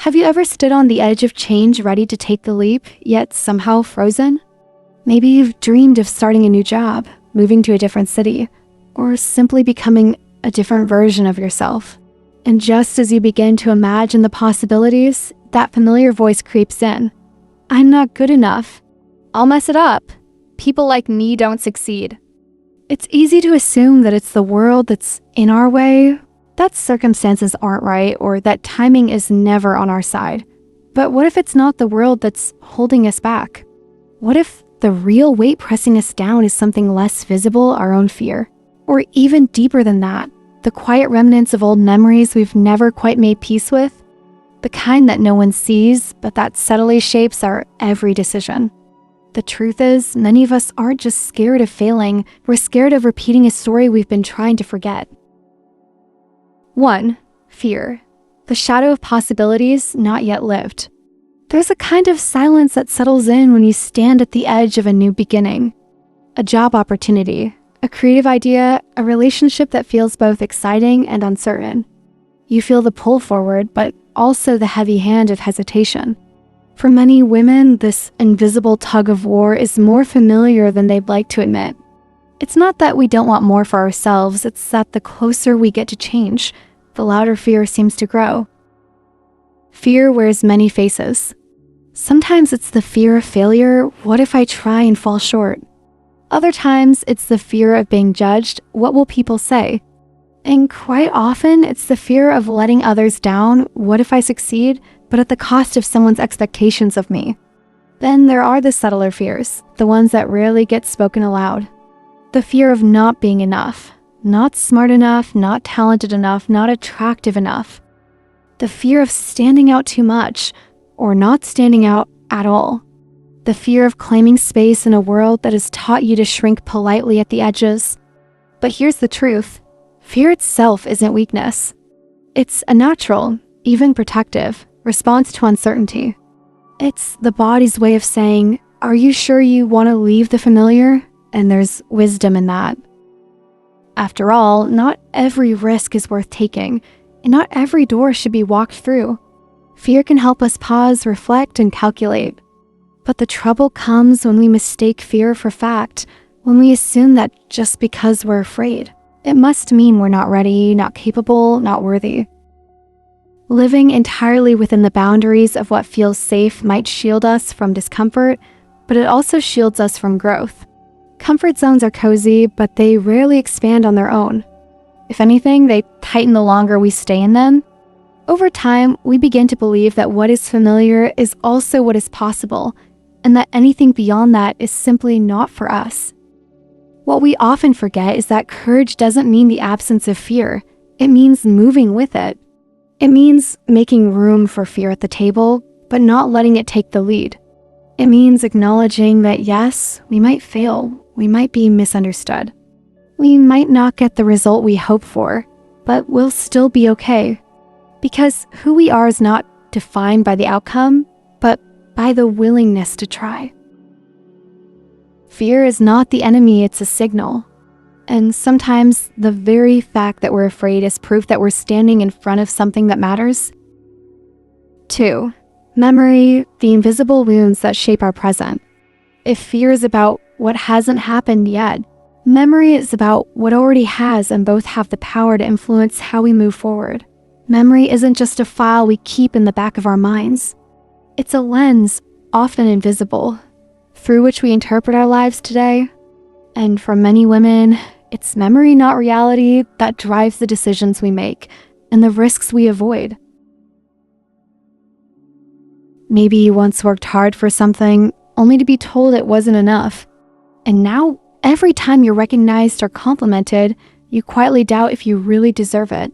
Have you ever stood on the edge of change, ready to take the leap, yet somehow frozen? Maybe you've dreamed of starting a new job, moving to a different city, or simply becoming a different version of yourself. And just as you begin to imagine the possibilities, that familiar voice creeps in. I'm not good enough. I'll mess it up. People like me don't succeed. It's easy to assume that it's the world that's in our way, that circumstances aren't right, or that timing is never on our side. But what if it's not the world that's holding us back? What if the real weight pressing us down is something less visible, our own fear? Or even deeper than that, the quiet remnants of old memories we've never quite made peace with? The kind that no one sees, but that subtly shapes our every decision. The truth is, many of us aren't just scared of failing, we're scared of repeating a story we've been trying to forget. 1. Fear. The shadow of possibilities not yet lived. There's a kind of silence that settles in when you stand at the edge of a new beginning. A job opportunity, a creative idea, a relationship that feels both exciting and uncertain. You feel the pull forward, but also the heavy hand of hesitation. For many women, this invisible tug of war is more familiar than they'd like to admit. It's not that we don't want more for ourselves, it's that the closer we get to change, the louder fear seems to grow. Fear wears many faces. Sometimes it's the fear of failure, what if I try and fall short? Other times, it's the fear of being judged, what will people say? And quite often, it's the fear of letting others down, what if I succeed, but at the cost of someone's expectations of me? Then there are the subtler fears, the ones that rarely get spoken aloud. The fear of not being enough, not smart enough, not talented enough, not attractive enough. The fear of standing out too much, or not standing out at all. The fear of claiming space in a world that has taught you to shrink politely at the edges. But here's the truth. Fear itself isn't weakness. It's a natural, even protective, response to uncertainty. It's the body's way of saying, are you sure you want to leave the familiar? And there's wisdom in that. After all, not every risk is worth taking, and not every door should be walked through. Fear can help us pause, reflect, and calculate. But the trouble comes when we mistake fear for fact, when we assume that just because we're afraid, it must mean we're not ready, not capable, not worthy. Living entirely within the boundaries of what feels safe might shield us from discomfort, but it also shields us from growth. Comfort zones are cozy, but they rarely expand on their own. If anything, they tighten the longer we stay in them. Over time, we begin to believe that what is familiar is also what is possible, and that anything beyond that is simply not for us. What we often forget is that courage doesn't mean the absence of fear. It means moving with it. It means making room for fear at the table, but not letting it take the lead. It means acknowledging that yes, we might fail, we might be misunderstood. We might not get the result we hope for, but we'll still be okay. Because who we are is not defined by the outcome, but by the willingness to try. Fear is not the enemy, it's a signal. And sometimes the very fact that we're afraid is proof that we're standing in front of something that matters. 2. Memory, the invisible wounds that shape our present. If fear is about what hasn't happened yet, memory is about what already has, and both have the power to influence how we move forward. Memory isn't just a file we keep in the back of our minds. It's a lens, often invisible, through which we interpret our lives today. And for many women, it's memory, not reality, that drives the decisions we make and the risks we avoid. Maybe you once worked hard for something, only to be told it wasn't enough. And now, every time you're recognized or complimented, you quietly doubt if you really deserve it.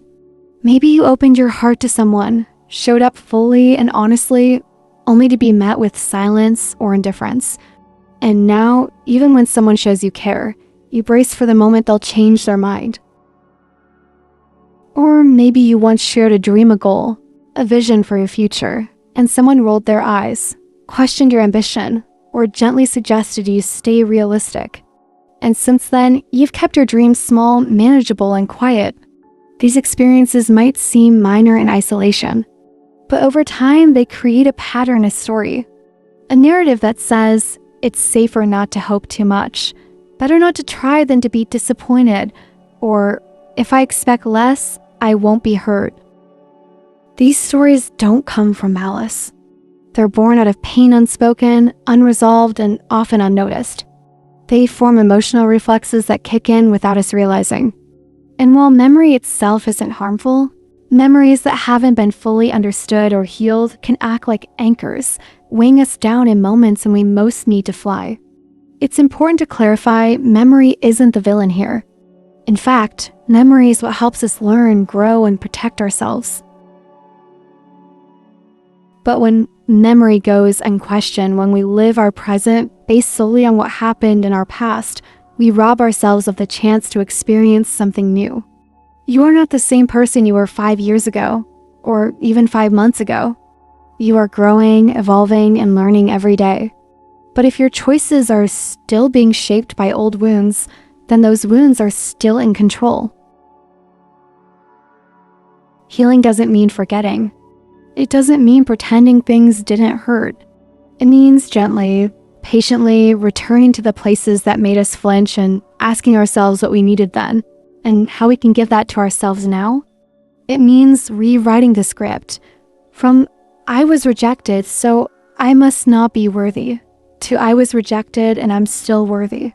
Maybe you opened your heart to someone, showed up fully and honestly, only to be met with silence or indifference. And now, even when someone shows you care, you brace for the moment they'll change their mind. Or maybe you once shared a dream, a goal, a vision for your future, and someone rolled their eyes, questioned your ambition, or gently suggested you stay realistic. And since then, you've kept your dreams small, manageable, and quiet. These experiences might seem minor in isolation, But over time, they create a pattern, a story. A narrative that says, it's safer not to hope too much. Better not to try than to be disappointed. Or, if I expect less, I won't be hurt. These stories don't come from malice. They're born out of pain unspoken, unresolved, and often unnoticed. They form emotional reflexes that kick in without us realizing. And while memory itself isn't harmful, memories that haven't been fully understood or healed can act like anchors, weighing us down in moments when we most need to fly. It's important to clarify, memory isn't the villain here. In fact, memory is what helps us learn, grow, and protect ourselves. But when memory goes unquestioned, when we live our present based solely on what happened in our past, we rob ourselves of the chance to experience something new. You are not the same person you were 5 years ago, or even 5 months ago. You are growing, evolving, and learning every day. But if your choices are still being shaped by old wounds, then those wounds are still in control. Healing doesn't mean forgetting. It doesn't mean pretending things didn't hurt. It means gently, patiently returning to the places that made us flinch and asking ourselves what we needed then and how we can give that to ourselves now. It means rewriting the script from I was rejected, so I must not be worthy, to I was rejected and I'm still worthy.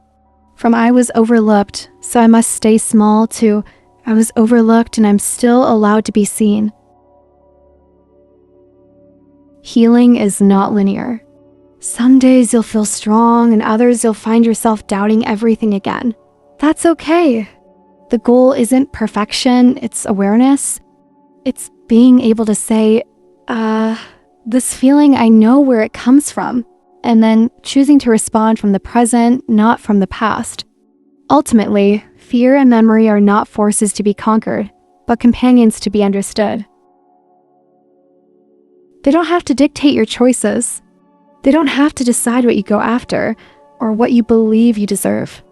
From I was overlooked, so I must stay small, to I was overlooked and I'm still allowed to be seen. Healing is not linear. Some days you'll feel strong and others you'll find yourself doubting everything again. That's okay. The goal isn't perfection, it's awareness. It's being able to say, this feeling, I know where it comes from, and then choosing to respond from the present, not from the past. Ultimately, fear and memory are not forces to be conquered, but companions to be understood. They don't have to dictate your choices. They don't have to decide what you go after or what you believe you deserve.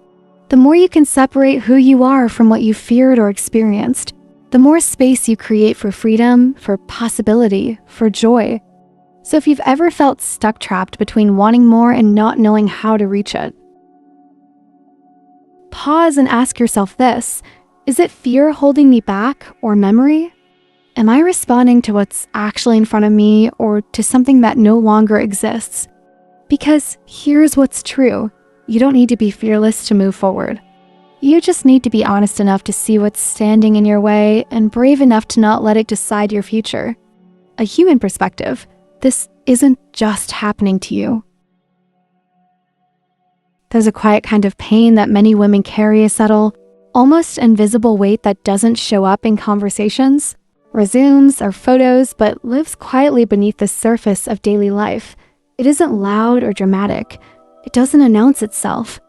The more you can separate who you are from what you feared or experienced, the more space you create for freedom, for possibility, for joy. So if you've ever felt stuck trapped between wanting more and not knowing how to reach it, pause and ask yourself this: is it fear holding me back or memory? Am I responding to what's actually in front of me or to something that no longer exists? Because here's what's true. You don't need to be fearless to move forward. You just need to be honest enough to see what's standing in your way and brave enough to not let it decide your future. A human perspective, this isn't just happening to you. There's a quiet kind of pain that many women carry, a subtle, almost invisible weight that doesn't show up in conversations, resumes, or photos, but lives quietly beneath the surface of daily life. It isn't loud or dramatic. It doesn't announce itself.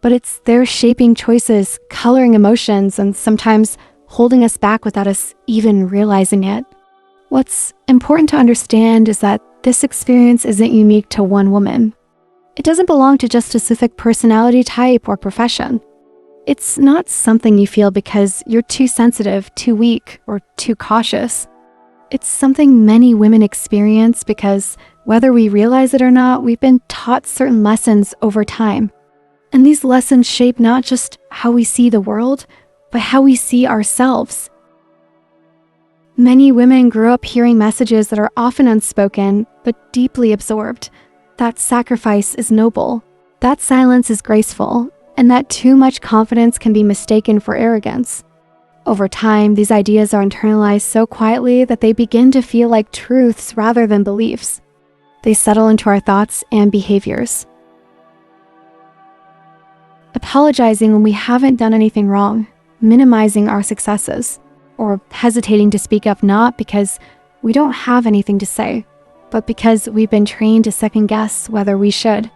But it's there shaping choices, coloring emotions, and sometimes holding us back without us even realizing it. What's important to understand is that this experience isn't unique to one woman. It doesn't belong to just a specific personality type or profession. It's not something you feel because you're too sensitive, too weak, or too cautious. It's something many women experience because, whether we realize it or not, we've been taught certain lessons over time. And these lessons shape not just how we see the world, but how we see ourselves. Many women grew up hearing messages that are often unspoken, but deeply absorbed. That sacrifice is noble, that silence is graceful, and that too much confidence can be mistaken for arrogance. Over time, these ideas are internalized so quietly that they begin to feel like truths rather than beliefs. They settle into our thoughts and behaviors. Apologizing when we haven't done anything wrong, minimizing our successes, or hesitating to speak up not because we don't have anything to say, but because we've been trained to second-guess whether we should.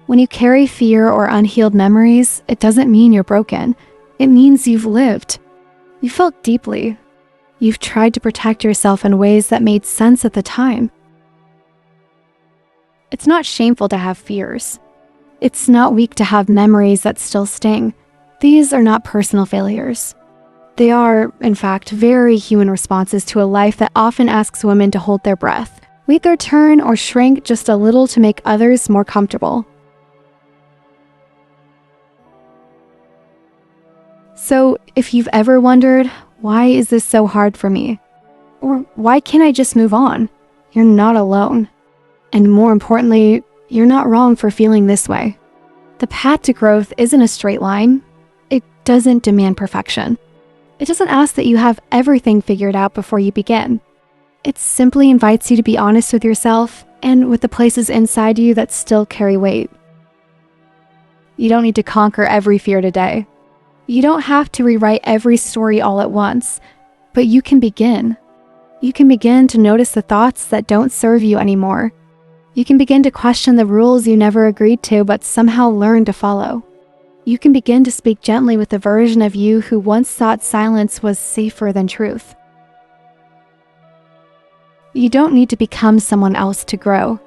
When you carry fear or unhealed memories, it doesn't mean you're broken. It means you've lived. You felt deeply. You've tried to protect yourself in ways that made sense at the time. It's not shameful to have fears. It's not weak to have memories that still sting. These are not personal failures. They are, in fact, very human responses to a life that often asks women to hold their breath, wait their turn, or shrink just a little to make others more comfortable. So, if you've ever wondered, why is this so hard for me? Or why can't I just move on? You're not alone. And more importantly, you're not wrong for feeling this way. The path to growth isn't a straight line. It doesn't demand perfection. It doesn't ask that you have everything figured out before you begin. It simply invites you to be honest with yourself and with the places inside you that still carry weight. You don't need to conquer every fear today. You don't have to rewrite every story all at once, but you can begin. You can begin to notice the thoughts that don't serve you anymore. You can begin to question the rules you never agreed to but somehow learned to follow. You can begin to speak gently with the version of you who once thought silence was safer than truth. You don't need to become someone else to grow.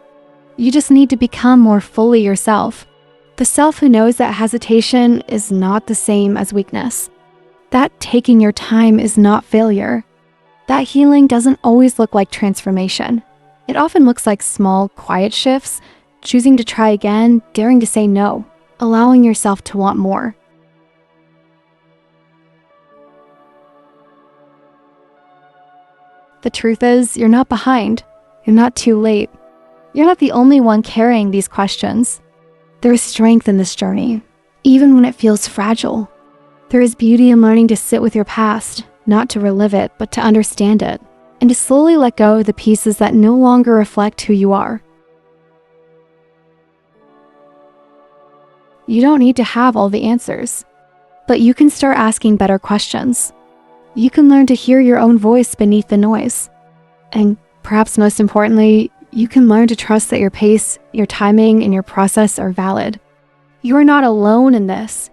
You just need to become more fully yourself. The self who knows that hesitation is not the same as weakness. That taking your time is not failure. That healing doesn't always look like transformation. It often looks like small, quiet shifts, choosing to try again, daring to say no, allowing yourself to want more. The truth is, you're not behind. You're not too late. You're not the only one carrying these questions. There is strength in this journey, even when it feels fragile. There is beauty in learning to sit with your past, not to relive it, but to understand it, and to slowly let go of the pieces that no longer reflect who you are. You don't need to have all the answers, but you can start asking better questions. You can learn to hear your own voice beneath the noise. And perhaps most importantly, you can learn to trust that your pace, your timing, and your process are valid. You are not alone in this.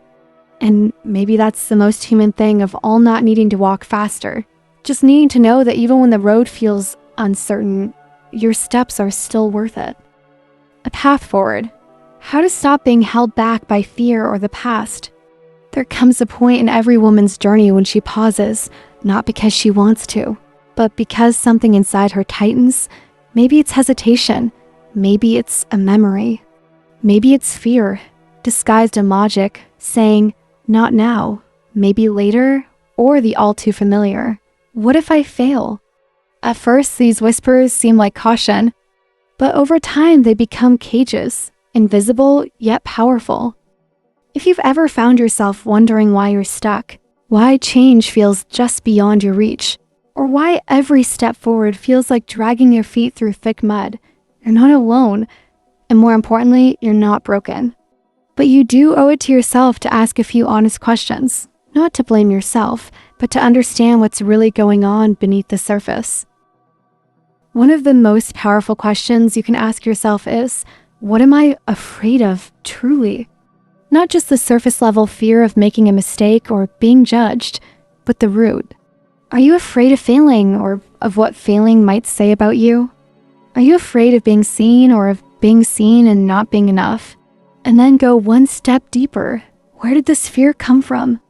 And maybe that's the most human thing of all, not needing to walk faster. Just needing to know that even when the road feels uncertain, your steps are still worth it. A path forward. How to stop being held back by fear or the past. There comes a point in every woman's journey when she pauses, not because she wants to, but because something inside her tightens. Maybe it's hesitation. Maybe it's a memory. Maybe it's fear, disguised in logic, saying, not now, maybe later, or the all too familiar. What if I fail? At first, these whispers seem like caution, but over time they become cages, invisible yet powerful. If you've ever found yourself wondering why you're stuck, why change feels just beyond your reach, or why every step forward feels like dragging your feet through thick mud, you're not alone, and more importantly, you're not broken. But you do owe it to yourself to ask a few honest questions, not to blame yourself, but to understand what's really going on beneath the surface. One of the most powerful questions you can ask yourself is, what am I afraid of truly? Not just the surface level fear of making a mistake or being judged, but the root. Are you afraid of failing or of what failing might say about you? Are you afraid of being seen or of being seen and not being enough? And then go one step deeper. Where did this fear come from?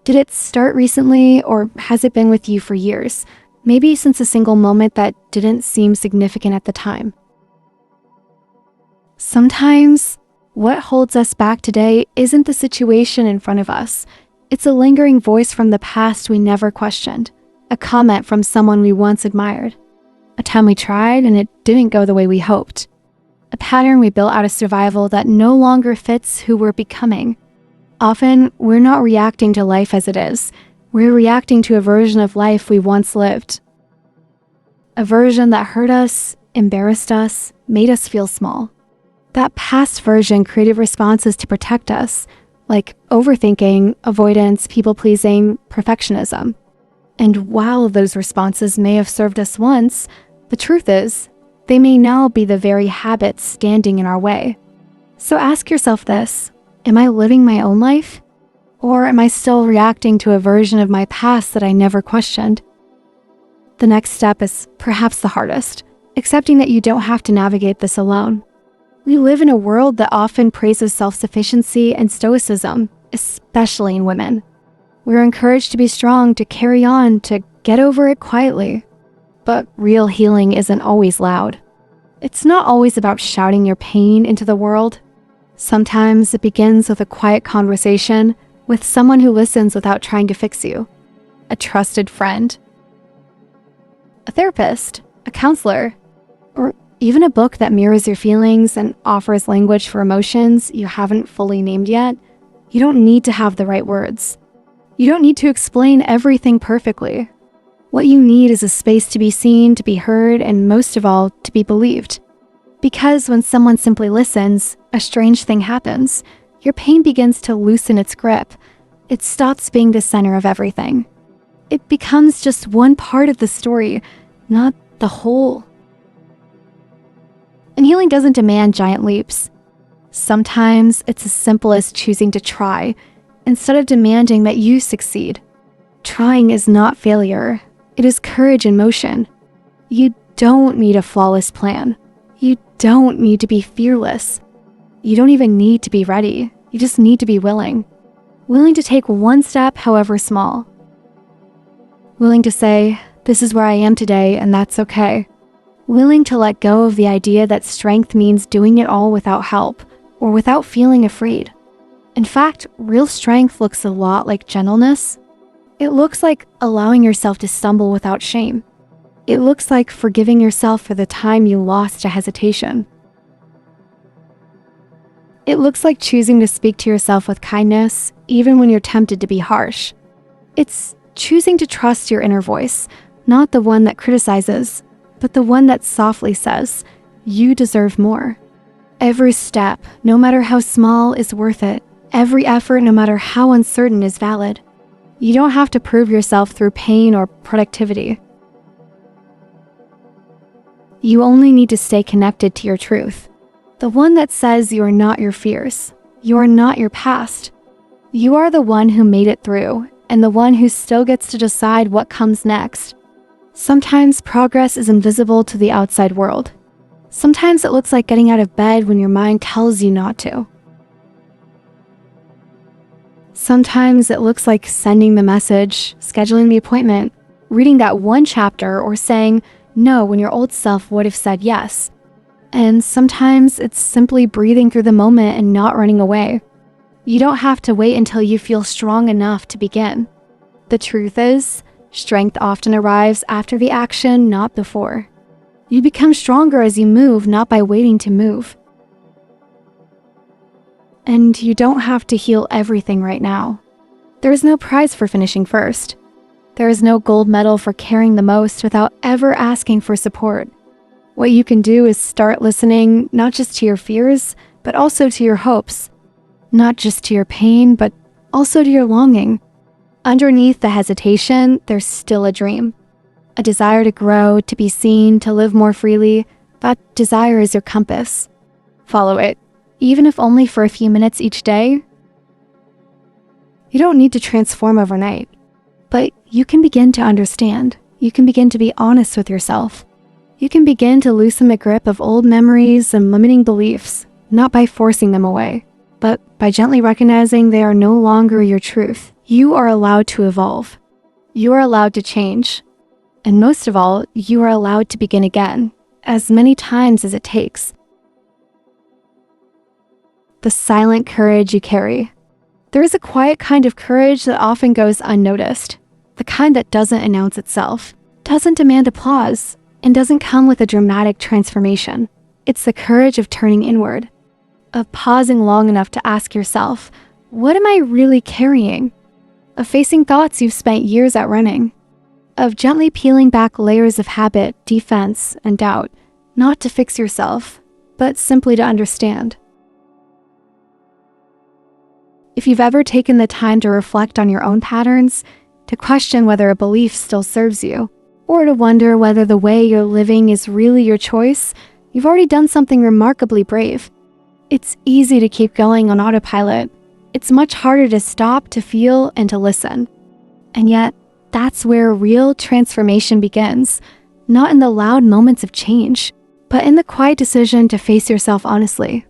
Did it start recently or has it been with you for years? Maybe since a single moment that didn't seem significant at the time. Sometimes, what holds us back today isn't the situation in front of us. It's a lingering voice from the past we never questioned. A comment from someone we once admired. A time we tried and it didn't go the way we hoped. A pattern we built out of survival that no longer fits who we're becoming. Often, we're not reacting to life as it is. We're reacting to a version of life we once lived. A version that hurt us, embarrassed us, made us feel small. That past version created responses to protect us, like overthinking, avoidance, people-pleasing, perfectionism. And while those responses may have served us once, the truth is, they may now be the very habits standing in our way. So ask yourself this, am I living my own life? Or am I still reacting to a version of my past that I never questioned? The next step is perhaps the hardest, accepting that you don't have to navigate this alone. We live in a world that often praises self-sufficiency and stoicism, especially in women. We're encouraged to be strong, to carry on, to get over it quietly. But real healing isn't always loud. It's not always about shouting your pain into the world. Sometimes it begins with a quiet conversation with someone who listens without trying to fix you. A trusted friend, a therapist, a counselor, or even a book that mirrors your feelings and offers language for emotions you haven't fully named yet. You don't need to have the right words. You don't need to explain everything perfectly. What you need is a space to be seen, to be heard, and most of all, to be believed. Because when someone simply listens, a strange thing happens. Your pain begins to loosen its grip. It stops being the center of everything. It becomes just one part of the story, not the whole. And healing doesn't demand giant leaps. Sometimes it's as simple as choosing to try, instead of demanding that you succeed. Trying is not failure. It is courage in motion. You don't need a flawless plan. You don't need to be fearless. You don't even need to be ready. You just need to be willing. Willing to take one step, however small. Willing to say, this is where I am today, and that's okay. Willing to let go of the idea that strength means doing it all without help, or without feeling afraid. In fact, real strength looks a lot like gentleness. It looks like allowing yourself to stumble without shame. It looks like forgiving yourself for the time you lost to hesitation. It looks like choosing to speak to yourself with kindness, even when you're tempted to be harsh. It's choosing to trust your inner voice, not the one that criticizes, but the one that softly says, you deserve more. Every step, no matter how small, is worth it. Every effort, no matter how uncertain, is valid. You don't have to prove yourself through pain or productivity. You only need to stay connected to your truth. The one that says you are not your fears. You are not your past. You are the one who made it through, and the one who still gets to decide what comes next. Sometimes progress is invisible to the outside world. Sometimes it looks like getting out of bed when your mind tells you not to. Sometimes it looks like sending the message, scheduling the appointment, reading that one chapter, or saying no when your old self would have said yes. And sometimes it's simply breathing through the moment and not running away. You don't have to wait until you feel strong enough to begin. The truth is, strength often arrives after the action, not before. You become stronger as you move, not by waiting to move. And you don't have to heal everything right now. There is no prize for finishing first. There is no gold medal for caring the most without ever asking for support. What you can do is start listening, not just to your fears, but also to your hopes. Not just to your pain, but also to your longing. Underneath the hesitation, there's still a dream. A desire to grow, to be seen, to live more freely. That desire is your compass. Follow it, even if only for a few minutes each day. You don't need to transform overnight, but you can begin to understand. You can begin to be honest with yourself. You can begin to loosen the grip of old memories and limiting beliefs, not by forcing them away, but by gently recognizing they are no longer your truth. You are allowed to evolve. You are allowed to change. And most of all, you are allowed to begin again, as many times as it takes. The silent courage you carry. There is a quiet kind of courage that often goes unnoticed. The kind that doesn't announce itself, doesn't demand applause, and doesn't come with a dramatic transformation. It's the courage of turning inward, of pausing long enough to ask yourself, what am I really carrying? Of facing thoughts you've spent years outrunning. Of gently peeling back layers of habit, defense, and doubt, not to fix yourself, but simply to understand. If you've ever taken the time to reflect on your own patterns, to question whether a belief still serves you, or to wonder whether the way you're living is really your choice, you've already done something remarkably brave. It's easy to keep going on autopilot. It's much harder to stop, to feel, and to listen. And yet, that's where real transformation begins, not in the loud moments of change, but in the quiet decision to face yourself honestly.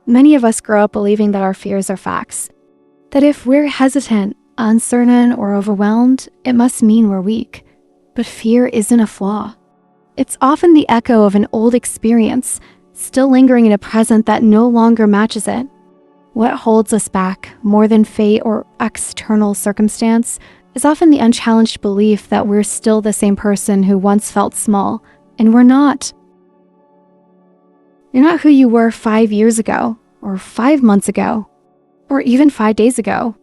Many of us grow up believing that our fears are facts. That if we're hesitant, uncertain, or overwhelmed, it must mean we're weak. But fear isn't a flaw. It's often the echo of an old experience, still lingering in a present that no longer matches it. What holds us back, more than fate or external circumstance, is often the unchallenged belief that we're still the same person who once felt small, and we're not. You're not who you were 5 years ago, or 5 months ago, or even 5 days ago.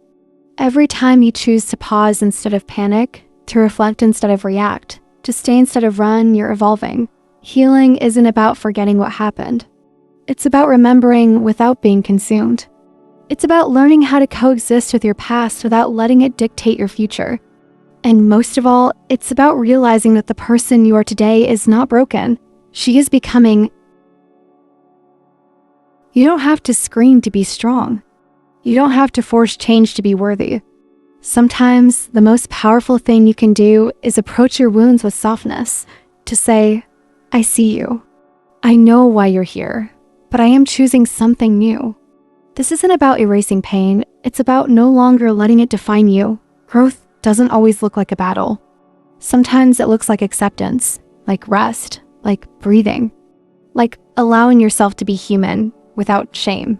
Every time you choose to pause instead of panic, to reflect instead of react, to stay instead of run, you're evolving. Healing isn't about forgetting what happened. It's about remembering without being consumed. It's about learning how to coexist with your past without letting it dictate your future. And most of all, it's about realizing that the person you are today is not broken. She is becoming. You don't have to scream to be strong. You don't have to force change to be worthy. Sometimes the most powerful thing you can do is approach your wounds with softness, to say, I see you. I know why you're here, but I am choosing something new. This isn't about erasing pain, it's about no longer letting it define you. Growth doesn't always look like a battle. Sometimes it looks like acceptance, like rest, like breathing, like allowing yourself to be human without shame.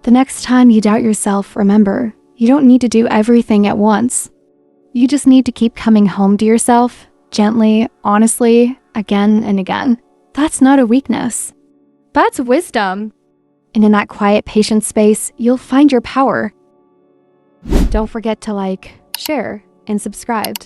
The next time you doubt yourself, remember, you don't need to do everything at once. You just need to keep coming home to yourself, gently, honestly, again and again. That's not a weakness. That's wisdom. And in that quiet, patient space, you'll find your power. Don't forget to like, share, and subscribe.